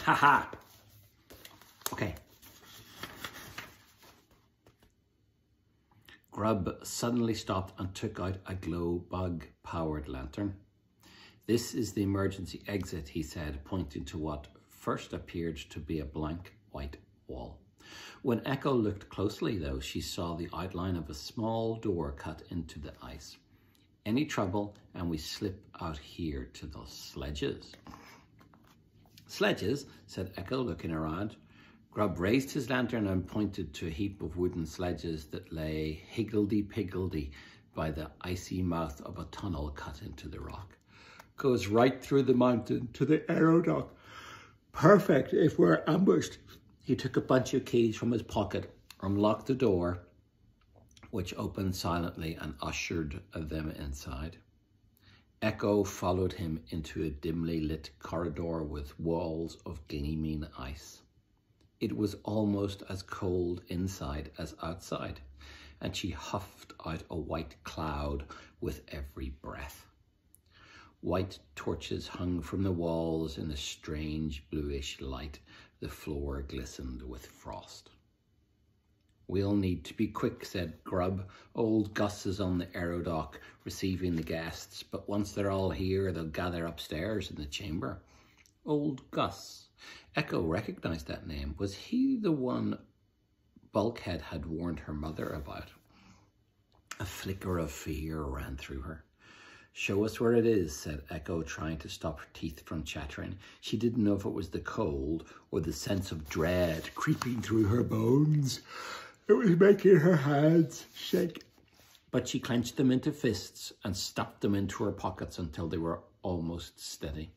Ha. Okay. Grub suddenly stopped and took out a glow bug-powered lantern. This is the emergency exit, he said, pointing to what first appeared to be a blank white wall. When Echo looked closely, though, she saw the outline of a small door cut into the ice. Any trouble, and we slip out here to the sledges. Sledges, said Echo, looking around. Grub raised his lantern and pointed to a heap of wooden sledges that lay higgledy-piggledy by the icy mouth of a tunnel cut into the rock. Goes right through the mountain to the aerodock. Perfect if we're ambushed. He took a bunch of keys from his pocket, unlocked the door, which opened silently and ushered them inside. Echo followed him into a dimly lit corridor with walls of gleaming ice. It was almost as cold inside as outside, and she huffed out a white cloud with every breath. White torches hung from the walls in a strange bluish light. The floor glistened with frost. We'll need to be quick, said Grub. Old Gus is on the aerodock receiving the guests, but once they're all here, they'll gather upstairs in the chamber. Old Gus. Echo recognized that name. Was he the one Bulkhead had warned her mother about? A flicker of fear ran through her. Show us where it is, said Echo, trying to stop her teeth from chattering. She didn't know if it was the cold or the sense of dread creeping through her bones. It was making her hands shake. But she clenched them into fists and stuffed them into her pockets until they were almost steady.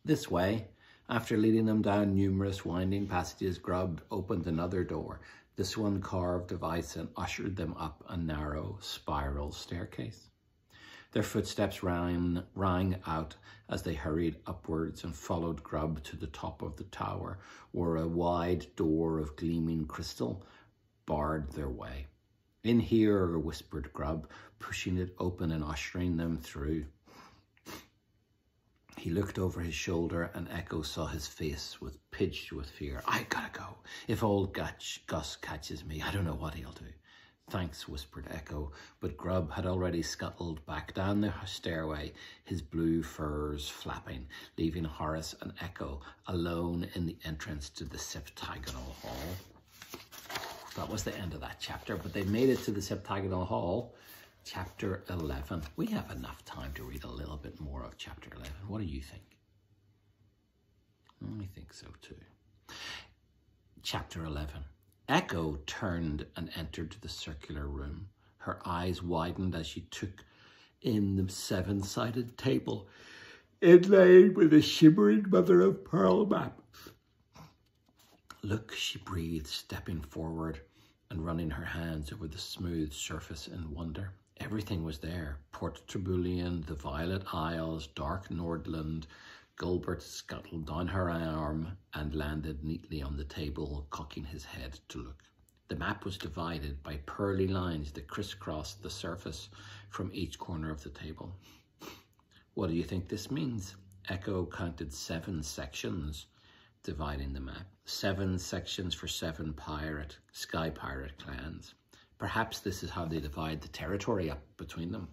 This way, after leading them down numerous winding passages, Grub opened another door, this one carved of ice, and ushered them up a narrow spiral staircase. Their footsteps rang out as they hurried upwards and followed Grub to the top of the tower, where a wide door of gleaming crystal barred their way. In here, whispered Grub, pushing it open and ushering them through. He looked over his shoulder and Echo saw his face pitched with fear. I gotta go. If old Gus catches me, I don't know what he'll do. Thanks, whispered Echo, but Grub had already scuttled back down the stairway, his blue furs flapping, leaving Horace and Echo alone in the entrance to the septagonal hall. That was the end of that chapter, but they made it to the septagonal hall, chapter 11. We have enough time to read a little bit more of chapter 11. What do you think? I think so too. Chapter 11. Echo turned and entered the circular room. Her eyes widened as she took in the seven-sided table, inlaid with a shimmering mother-of-pearl map. Look, she breathed, stepping forward and running her hands over the smooth surface in wonder. Everything was there. Port Tibulian, the Violet Isles, dark Nordland. Gilbert scuttled down her arm and landed neatly on the table, cocking his head to look. The map was divided by pearly lines that crisscrossed the surface from each corner of the table. What do you think this means? Echo counted 7 sections dividing the map. 7 sections for 7 sky pirate clans. Perhaps this is how they divide the territory up between them.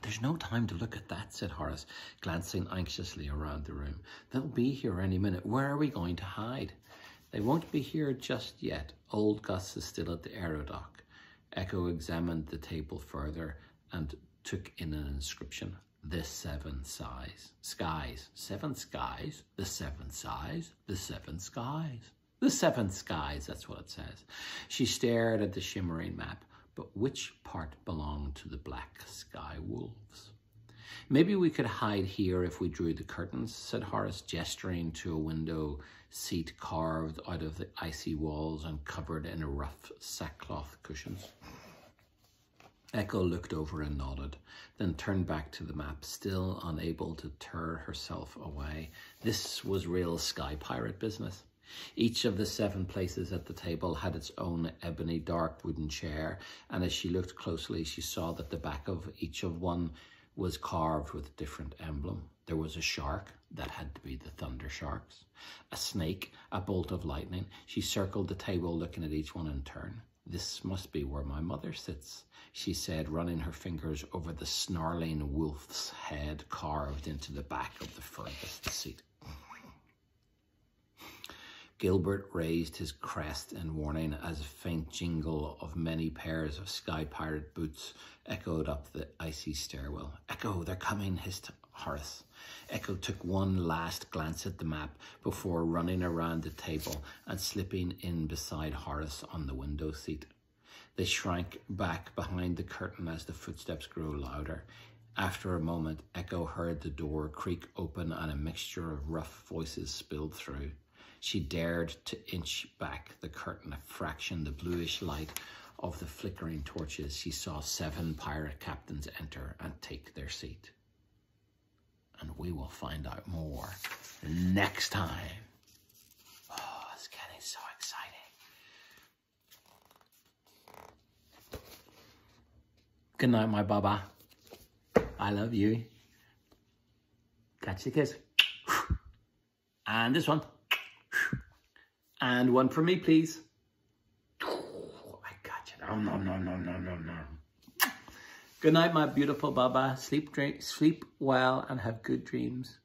There's no time to look at that, said Horace, glancing anxiously around the room. They'll be here any minute. Where are we going to hide? They won't be here just yet. Old Gus is still at the aerodock. Echo examined the table further and took in an inscription. The 7 skies. 7 skies? The 7 size? The 7 skies. The 7 skies, that's what it says. She stared at the shimmering map. But which part belonged to the Black Sky Wolves? Maybe we could hide here if we drew the curtains, said Horace, gesturing to a window seat carved out of the icy walls and covered in rough sackcloth cushions. Echo looked over and nodded, then turned back to the map, still unable to tear herself away. This was real sky pirate business. Each of the 7 places at the table had its own ebony dark wooden chair, and as she looked closely, she saw that the back of each of one was carved with a different emblem. There was a shark, that had to be the Thunder sharks. A snake, a bolt of lightning. She circled the table, looking at each one in turn. This must be where my mother sits, she said, running her fingers over the snarling wolf's head carved into the back of the furthest seat. Gilbert raised his crest in warning as a faint jingle of many pairs of sky pirate boots echoed up the icy stairwell. Echo, they're coming, hissed Horace. Echo took one last glance at the map before running around the table and slipping in beside Horace on the window seat. They shrank back behind the curtain as the footsteps grew louder. After a moment, Echo heard the door creak open and a mixture of rough voices spilled through. She dared to inch back the curtain a fraction. The bluish light of the flickering torches, she saw 7 pirate captains enter and take their seat. And we will find out more next time. Oh, it's getting so exciting. Good night, my Baba. I love you. Catch the kiss. And this one. And one for me, please. Oh, I got you. Nom, nom, nom, nom, nom, nom, nom. Good night, my beautiful Baba. Sleep well and have good dreams.